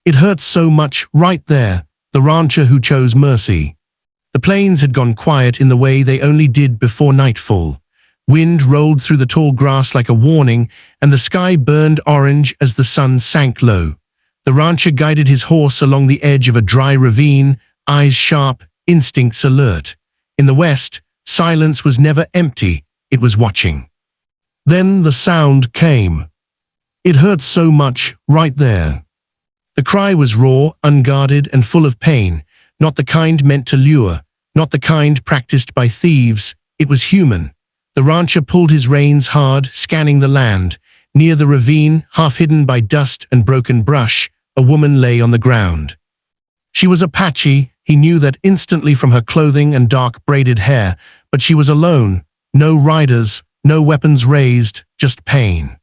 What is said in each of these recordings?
It hurts so much right there, the rancher who chose mercy. The plains had gone quiet in the way they only did before nightfall. Wind rolled through the tall grass like a warning, and the sky burned orange as the sun sank low. The rancher guided his horse along the edge of a dry ravine, eyes sharp, instincts alert. In the west, silence was never empty, it was watching. Then the sound came. It hurt so much right there. The cry was raw, unguarded, and full of pain, not the kind meant to lure, not the kind practiced by thieves. It was human. The rancher pulled his reins hard, scanning the land. Near the ravine, half hidden by dust and broken brush, a woman lay on the ground. She was Apache. He knew that instantly from her clothing and dark braided hair, but she was alone. No riders, no weapons raised, just pain.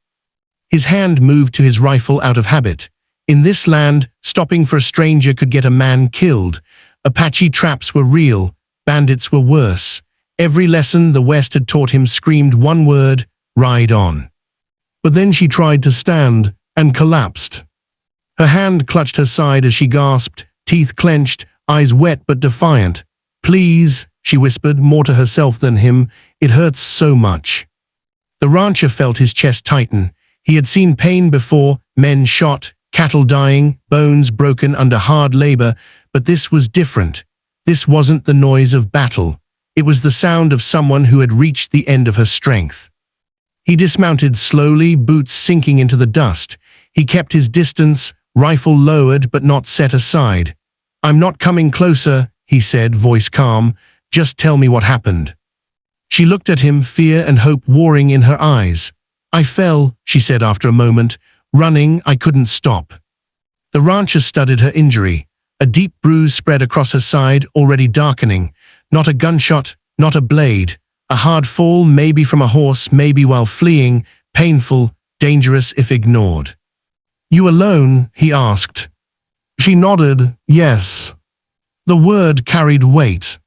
His hand moved to his rifle out of habit. In this land, stopping for a stranger could get a man killed. Apache traps were real, bandits were worse. Every lesson the West had taught him screamed one word: ride on. But then she tried to stand, and collapsed. Her hand clutched her side as she gasped, teeth clenched, eyes wet but defiant. "Please," she whispered, more to herself than him, "it hurts so much." The rancher felt his chest tighten. He had seen pain before, men shot, cattle dying, bones broken under hard labor, but this was different. This wasn't the noise of battle. It was the sound of someone who had reached the end of her strength. He dismounted slowly, boots sinking into the dust. He kept his distance, rifle lowered but not set aside. "I'm not coming closer," he said, voice calm. "Just tell me what happened." She looked at him, fear and hope warring in her eyes. "I fell," she said after a moment. "Running, I couldn't stop." The rancher studied her injury. A deep bruise spread across her side, already darkening. Not a gunshot, not a blade. A hard fall, maybe from a horse, maybe while fleeing. Painful, dangerous if ignored. "You alone?" he asked. She nodded, yes. The word carried weight.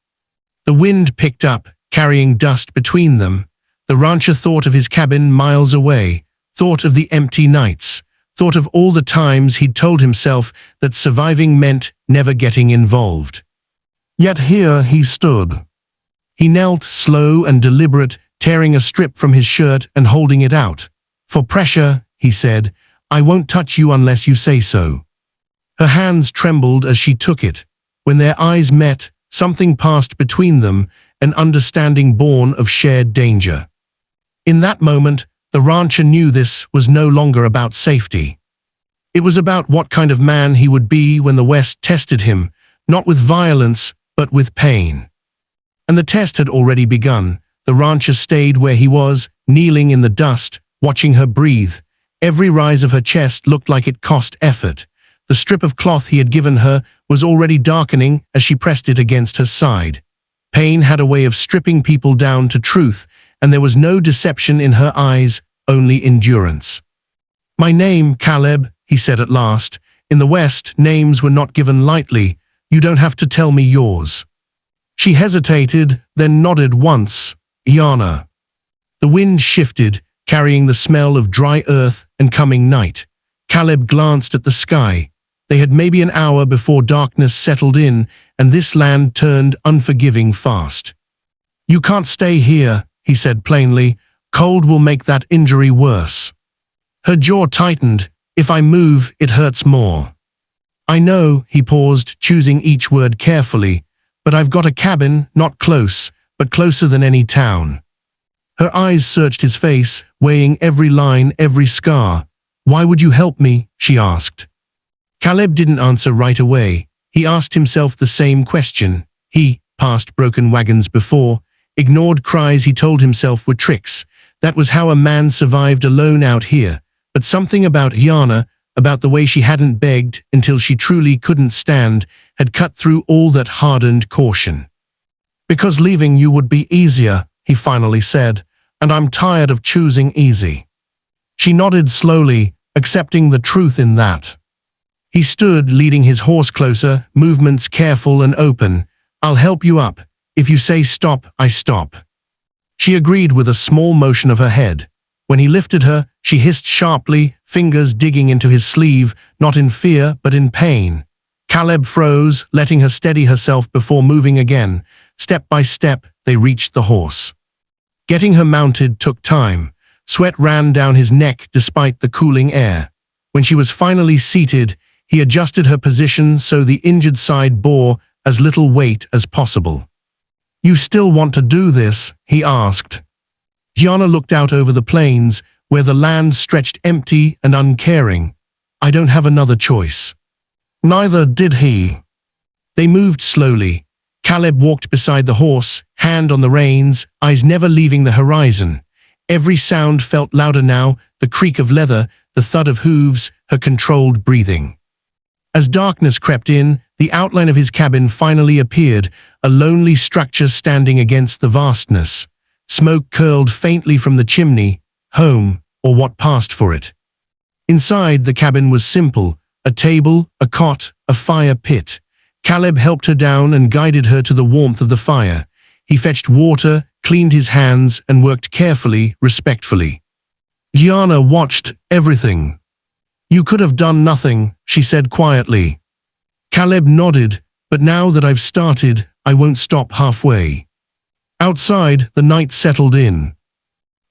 The wind picked up, carrying dust between them. The rancher thought of his cabin miles away, thought of the empty nights, thought of all the times he'd told himself that surviving meant never getting involved. Yet here he stood. He knelt, slow and deliberate, tearing a strip from his shirt and holding it out. "For pressure," he said, "I won't touch you unless you say so." Her hands trembled as she took it. When their eyes met, something passed between them, an understanding born of shared danger. In that moment, the rancher knew this was no longer about safety. It was about what kind of man he would be when the West tested him, not with violence, but with pain. And the test had already begun. The rancher stayed where he was, kneeling in the dust, watching her breathe. Every rise of her chest looked like it cost effort. The strip of cloth he had given her was already darkening as she pressed it against her side. Pain had a way of stripping people down to truth, and there was no deception in her eyes, only endurance. "My name, Caleb," he said at last. "In the West, names were not given lightly. You don't have to tell me yours." She hesitated, then nodded once. "Yana." The wind shifted, carrying the smell of dry earth and coming night. Caleb glanced at the sky. They had maybe an hour before darkness settled in, and this land turned unforgiving fast. "You can't stay here," he said plainly. "Cold will make that injury worse." Her jaw tightened. "If I move, it hurts more." "I know," he paused, choosing each word carefully, "but I've got a cabin, not close, but closer than any town." Her eyes searched his face, weighing every line, every scar. "Why would you help me?" she asked. Caleb didn't answer right away. He asked himself the same question. He passed broken wagons before, ignored cries he told himself were tricks. That was how a man survived alone out here. But something about Yana, about the way she hadn't begged until she truly couldn't stand, had cut through all that hardened caution. "Because leaving you would be easier," he finally said, "and I'm tired of choosing easy." She nodded slowly, accepting the truth in that. He stood, leading his horse closer, movements careful and open. "I'll help you up. If you say stop, I stop." She agreed with a small motion of her head. When he lifted her, she hissed sharply, fingers digging into his sleeve, not in fear but in pain. Caleb froze, letting her steady herself before moving again. Step by step, they reached the horse. Getting her mounted took time. Sweat ran down his neck despite the cooling air. When she was finally seated, he adjusted her position so the injured side bore as little weight as possible. "You still want to do this?" he asked. Gianna looked out over the plains, where the land stretched empty and uncaring. "I don't have another choice." Neither did he. They moved slowly. Caleb walked beside the horse, hand on the reins, eyes never leaving the horizon. Every sound felt louder now, the creak of leather, the thud of hooves, her controlled breathing. As darkness crept in, the outline of his cabin finally appeared, a lonely structure standing against the vastness. Smoke curled faintly from the chimney, home, or what passed for it. Inside, the cabin was simple: a table, a cot, a fire pit. Caleb helped her down and guided her to the warmth of the fire. He fetched water, cleaned his hands, and worked carefully, respectfully. Gianna watched everything. "You could have done nothing," she said quietly. Caleb nodded, "But now that I've started, I won't stop halfway." Outside, the night settled in.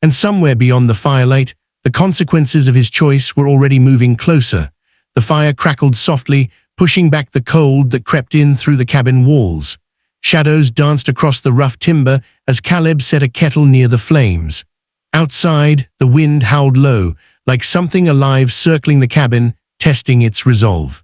And somewhere beyond the firelight, the consequences of his choice were already moving closer. The fire crackled softly, pushing back the cold that crept in through the cabin walls. Shadows danced across the rough timber as Caleb set a kettle near the flames. Outside, the wind howled low, like something alive circling the cabin, testing its resolve.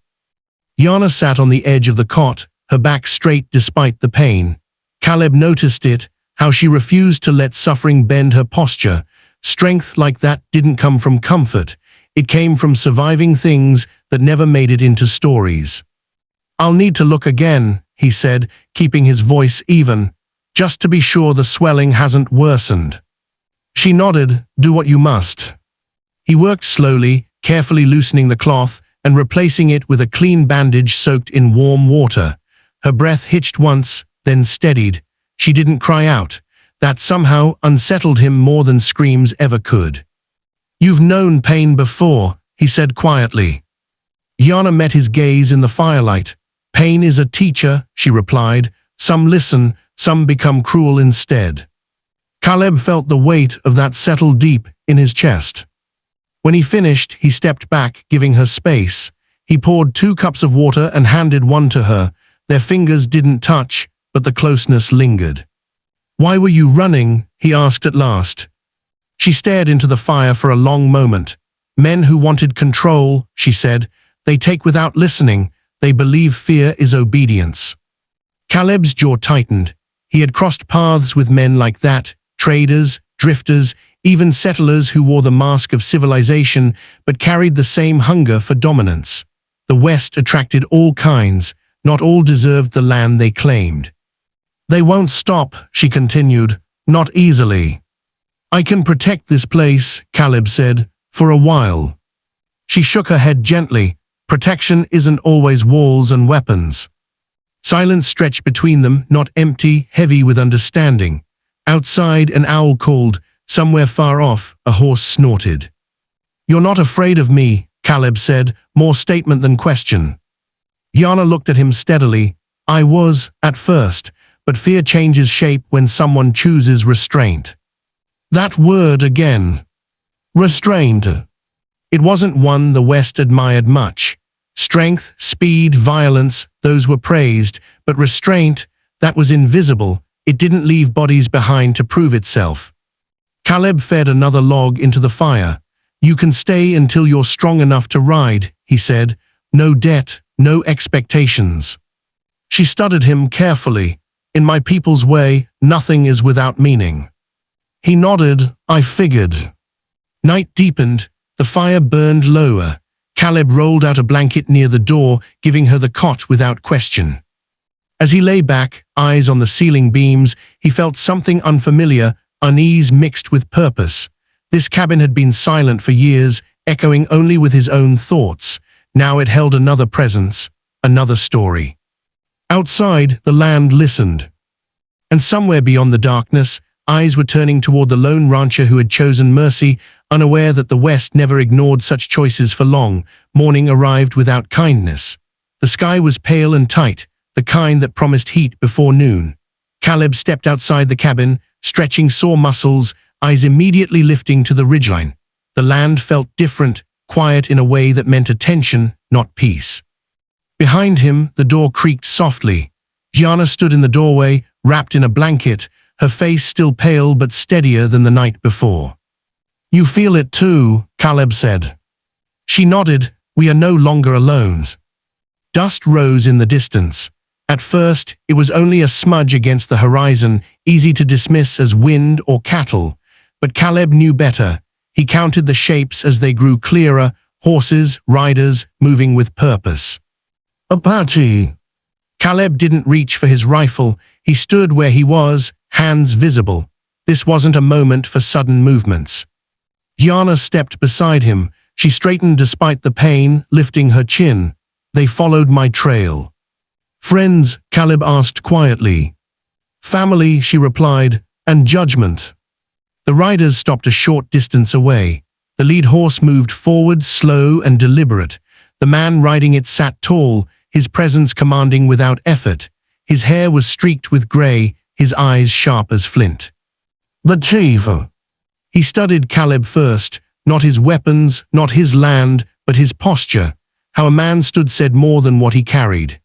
Gianna sat on the edge of the cot, her back straight despite the pain. Caleb noticed it, how she refused to let suffering bend her posture. Strength like that didn't come from comfort. It came from surviving things that never made it into stories. "I'll need to look again," he said, keeping his voice even, "just to be sure the swelling hasn't worsened." She nodded. "Do what you must." He worked slowly, carefully loosening the cloth and replacing it with a clean bandage soaked in warm water. Her breath hitched once, then steadied. She didn't cry out. That somehow unsettled him more than screams ever could. "You've known pain before," he said quietly. Gianna met his gaze in the firelight. "Pain is a teacher," she replied. "Some listen, some become cruel instead." Caleb felt the weight of that settle deep in his chest. When he finished, he stepped back, giving her space. He poured 2 cups of water and handed one to her. Their fingers didn't touch, but the closeness lingered. "Why were you running?" he asked at last. She stared into the fire for a long moment. "Men who wanted control," she said. "They take without listening. They believe fear is obedience." Caleb's jaw tightened. He had crossed paths with men like that, traders, drifters, even settlers who wore the mask of civilization but carried the same hunger for dominance. The West attracted all kinds. Not all deserved the land they claimed. "They won't stop," she continued. "Not easily." "I can protect this place," Caleb said, "for a while." She shook her head gently. Protection isn't always walls and weapons. Silence stretched between them, not empty, heavy with understanding. Outside, an owl called. Somewhere far off, a horse snorted. "You're not afraid of me," Caleb said, more statement than question. Gianna looked at him steadily. "I was, at first, but fear changes shape when someone chooses restraint." That word again. Restraint. It wasn't one the West admired much. Strength, speed, violence, those were praised, but restraint, that was invisible. It didn't leave bodies behind to prove itself. Caleb fed another log into the fire. "You can stay until you're strong enough to ride," he said. "No debt, no expectations." She studied him carefully. "In my people's way, nothing is without meaning." He nodded. "I figured." Night deepened. The fire burned lower. Caleb rolled out a blanket near the door, giving her the cot without question. As he lay back, eyes on the ceiling beams, he felt something unfamiliar, unease mixed with purpose. This cabin had been silent for years, echoing only with his own thoughts. Now it held another presence, another story. Outside, the land listened. And somewhere beyond the darkness, eyes were turning toward the lone rancher who had chosen mercy, unaware that the West never ignored such choices for long. Morning arrived without kindness. The sky was pale and tight, the kind that promised heat before noon. Caleb stepped outside the cabin, stretching sore muscles, eyes immediately lifting to the ridgeline. The land felt different, quiet in a way that meant attention, not peace. Behind him, the door creaked softly. Gianna stood in the doorway, wrapped in a blanket, her face still pale but steadier than the night before. "You feel it too," Caleb said. She nodded. "We are no longer alone." Dust rose in the distance. At first, it was only a smudge against the horizon, easy to dismiss as wind or cattle. But Caleb knew better. He counted the shapes as they grew clearer, horses, riders, moving with purpose. "Apache." Caleb didn't reach for his rifle. He stood where he was, hands visible. This wasn't a moment for sudden movements. Gianna stepped beside him. She straightened despite the pain, lifting her chin. "They followed my trail." "Friends?" Caleb asked quietly. "Family," she replied, "and judgment." The riders stopped a short distance away. The lead horse moved forward, slow and deliberate. The man riding it sat tall, his presence commanding without effort. His hair was streaked with gray, his eyes sharp as flint. "The chief." He studied Caleb first, not his weapons, not his land, but his posture. How a man stood said more than what he carried.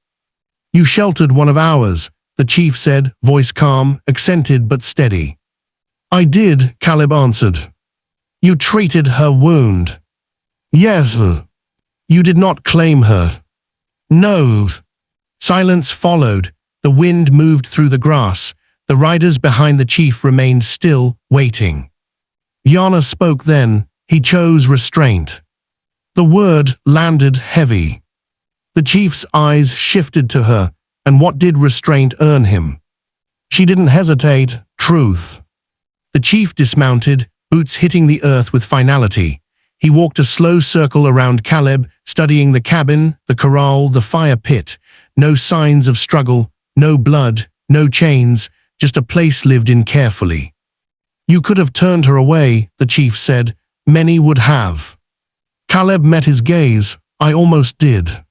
"You sheltered one of ours," the chief said, voice calm, accented but steady. "I did," Caleb answered. "You treated her wound." "Yes." "You did not claim her." "No." Silence followed. The wind moved through the grass. The riders behind the chief remained still, waiting. Yana spoke then. He chose restraint. The word landed heavy. The chief's eyes shifted to her, and what did restraint earn him? She didn't hesitate. Truth. The chief dismounted, boots hitting the earth with finality. He walked a slow circle around Caleb, studying the cabin, the corral, the fire pit. No signs of struggle, no blood, no chains, just a place lived in carefully. "You could have turned her away," the chief said. "Many would have." Caleb met his gaze. "I almost did."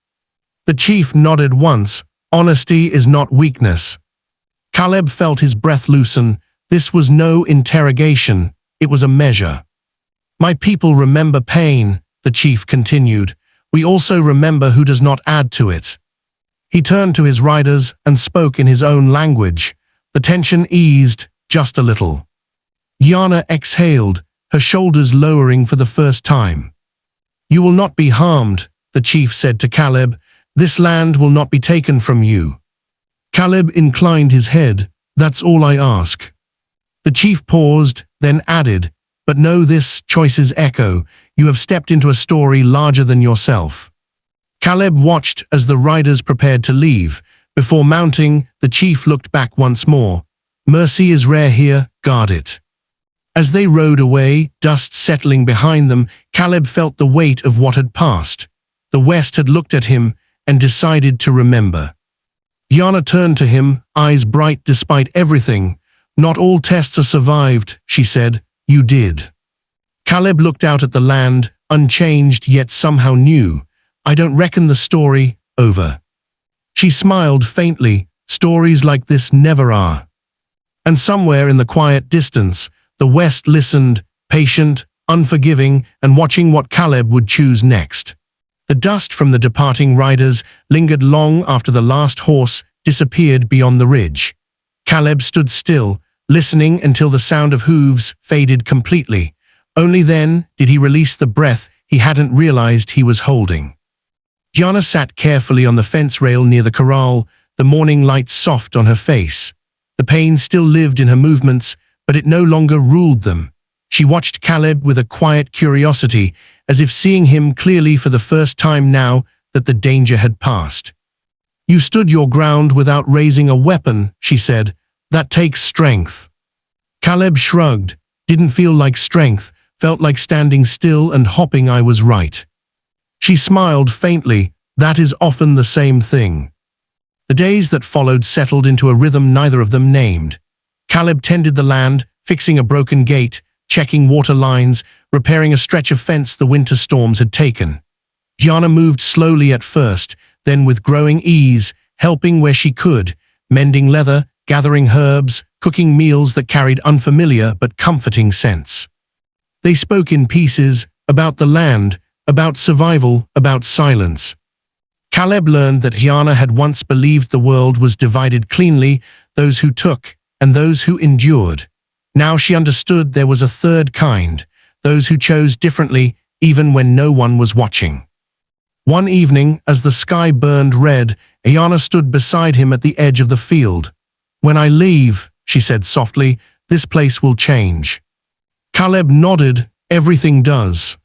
The chief nodded once. Honesty is not weakness. Caleb felt his breath loosen. This was no interrogation. It was a measure. "My people remember pain," the chief continued. "We also remember who does not add to it." He turned to his riders and spoke in his own language. The tension eased, just a little. Yana exhaled, her shoulders lowering for the first time. "You will not be harmed," the chief said to Caleb. "This land will not be taken from you." Caleb inclined his head. "That's all I ask." The chief paused, then added, "But know this, choices echo. You have stepped into a story larger than yourself." Caleb watched as the riders prepared to leave. Before mounting, the chief looked back once more. "Mercy is rare here, guard it." As they rode away, dust settling behind them, Caleb felt the weight of what had passed. The West had looked at him and decided to remember. Yana turned to him, eyes bright despite everything. "Not all tests are survived," she said. "You did." Caleb looked out at the land, unchanged yet somehow new. "I don't reckon the story over." She smiled faintly. "Stories like this never are." And somewhere in the quiet distance, the West listened, patient, unforgiving, and watching what Caleb would choose next. The dust from the departing riders lingered long after the last horse disappeared beyond the ridge. Caleb stood still, listening until the sound of hooves faded completely. Only then did he release the breath he hadn't realized he was holding. Gianna sat carefully on the fence rail near the corral, the morning light soft on her face. The pain still lived in her movements, but it no longer ruled them. She watched Caleb with a quiet curiosity, as if seeing him clearly for the first time now that the danger had passed. "You stood your ground without raising a weapon," she said. "That takes strength." Caleb shrugged. "Didn't feel like strength, felt like standing still and hoping I was right." She smiled faintly. "That is often the same thing." The days that followed settled into a rhythm neither of them named. Caleb tended the land, fixing a broken gate, checking water lines, repairing a stretch of fence the winter storms had taken. Gianna moved slowly at first, then with growing ease, helping where she could, mending leather, gathering herbs, cooking meals that carried unfamiliar but comforting scents. They spoke in pieces, about the land, about survival, about silence. Caleb learned that Gianna had once believed the world was divided cleanly, those who took and those who endured. Now she understood there was a third kind, those who chose differently even when no one was watching. One evening, as the sky burned red, Gianna stood beside him at the edge of the field. "When I leave," she said softly, "this place will change." Caleb nodded. "Everything does."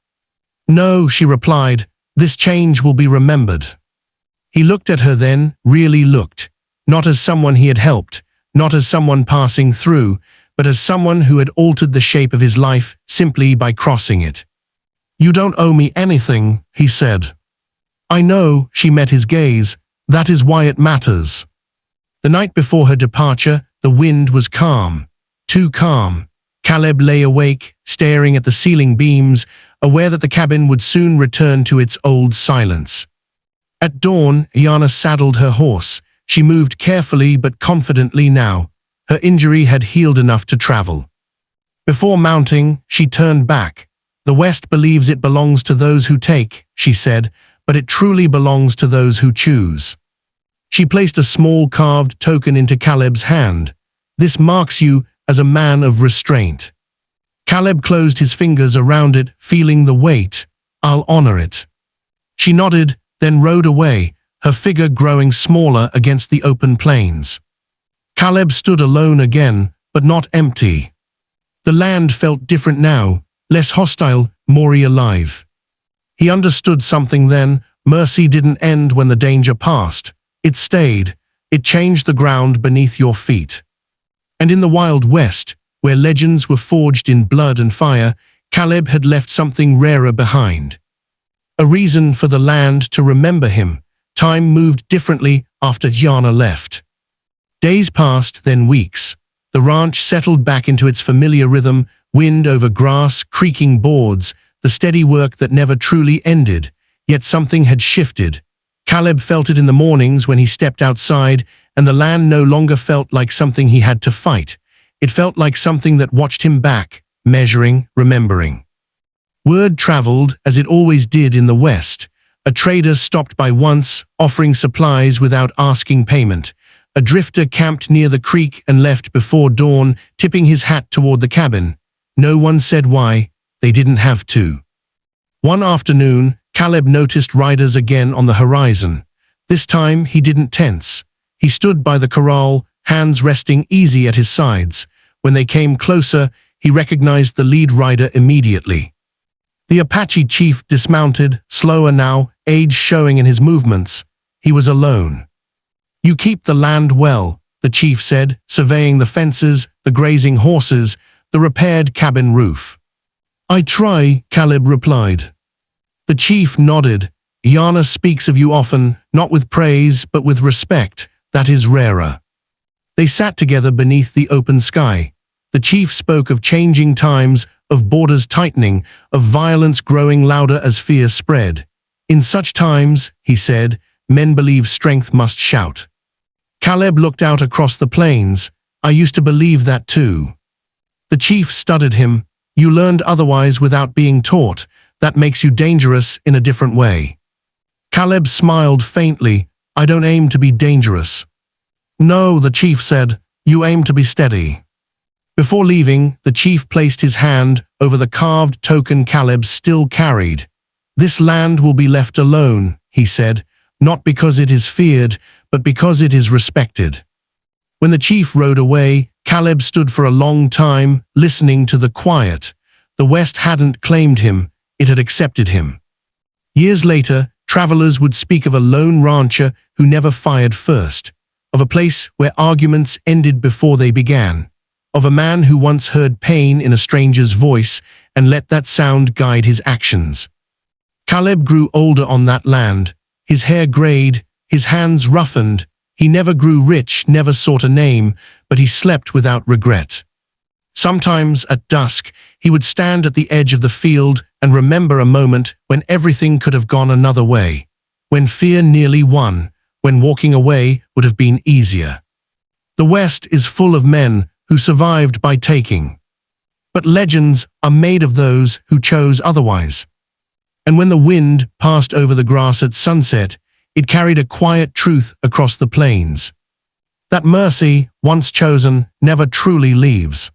"No," she replied, "this change will be remembered." He looked at her then, really looked, not as someone he had helped, not as someone passing through, but as someone who had altered the shape of his life simply by crossing it. "You don't owe me anything," he said. "I know," she met his gaze, "that is why it matters." The night before her departure, the wind was calm. Too calm. Caleb lay awake, staring at the ceiling beams, aware that the cabin would soon return to its old silence. At dawn, Gianna saddled her horse. She moved carefully but confidently now. Her injury had healed enough to travel. Before mounting, she turned back. "The West believes it belongs to those who take," she said, "but it truly belongs to those who choose." She placed a small carved token into Caleb's hand. "This marks you as a man of restraint." Caleb closed his fingers around it, feeling the weight. "I'll honor it." She nodded, then rode away, her figure growing smaller against the open plains. Caleb stood alone again, but not empty. The land felt different now, less hostile, more alive. He understood something then. Mercy didn't end when the danger passed. It stayed. It changed the ground beneath your feet. And in the Wild West, where legends were forged in blood and fire, Caleb had left something rarer behind. A reason for the land to remember him. Time moved differently after Gianna left. Days passed, then weeks. The ranch settled back into its familiar rhythm, wind over grass, creaking boards, the steady work that never truly ended. Yet something had shifted. Caleb felt it in the mornings when he stepped outside, and the land no longer felt like something he had to fight. It felt like something that watched him back, measuring, remembering. Word traveled, as it always did in the West. A trader stopped by once, offering supplies without asking payment. A drifter camped near the creek and left before dawn, tipping his hat toward the cabin. No one said why. They didn't have to. One afternoon, Caleb noticed riders again on the horizon. This time, he didn't tense. He stood by the corral, hands resting easy at his sides. When they came closer, he recognized the lead rider immediately. The Apache chief dismounted, slower now, age showing in his movements. He was alone. "You keep the land well," the chief said, surveying the fences, the grazing horses, the repaired cabin roof. "I try," Caleb replied. The chief nodded. "Gianna speaks of you often, not with praise, but with respect. That is rarer." They sat together beneath the open sky. The chief spoke of changing times, of borders tightening, of violence growing louder as fear spread. "In such times," he said, "men believe strength must shout." Caleb looked out across the plains. "I used to believe that too." The chief studied him. "You learned otherwise without being taught. That makes you dangerous in a different way." Caleb smiled faintly. "I don't aim to be dangerous." "No," the chief said, "you aim to be steady." Before leaving, the chief placed his hand over the carved token Caleb still carried. "This land will be left alone," he said, "not because it is feared, but because it is respected." When the chief rode away, Caleb stood for a long time, listening to the quiet. The West hadn't claimed him, it had accepted him. Years later, travelers would speak of a lone rancher who never fired first, of a place where arguments ended before they began, of a man who once heard pain in a stranger's voice and let that sound guide his actions. Caleb grew older on that land, his hair grayed, his hands roughened. He never grew rich, never sought a name, but he slept without regret. Sometimes, at dusk, he would stand at the edge of the field and remember a moment when everything could have gone another way, when fear nearly won, when walking away would have been easier. The West is full of men who survived by taking. But legends are made of those who chose otherwise. And when the wind passed over the grass at sunset, it carried a quiet truth across the plains. That mercy, once chosen, never truly leaves.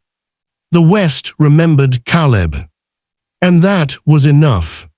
The West remembered Caleb. And that was enough.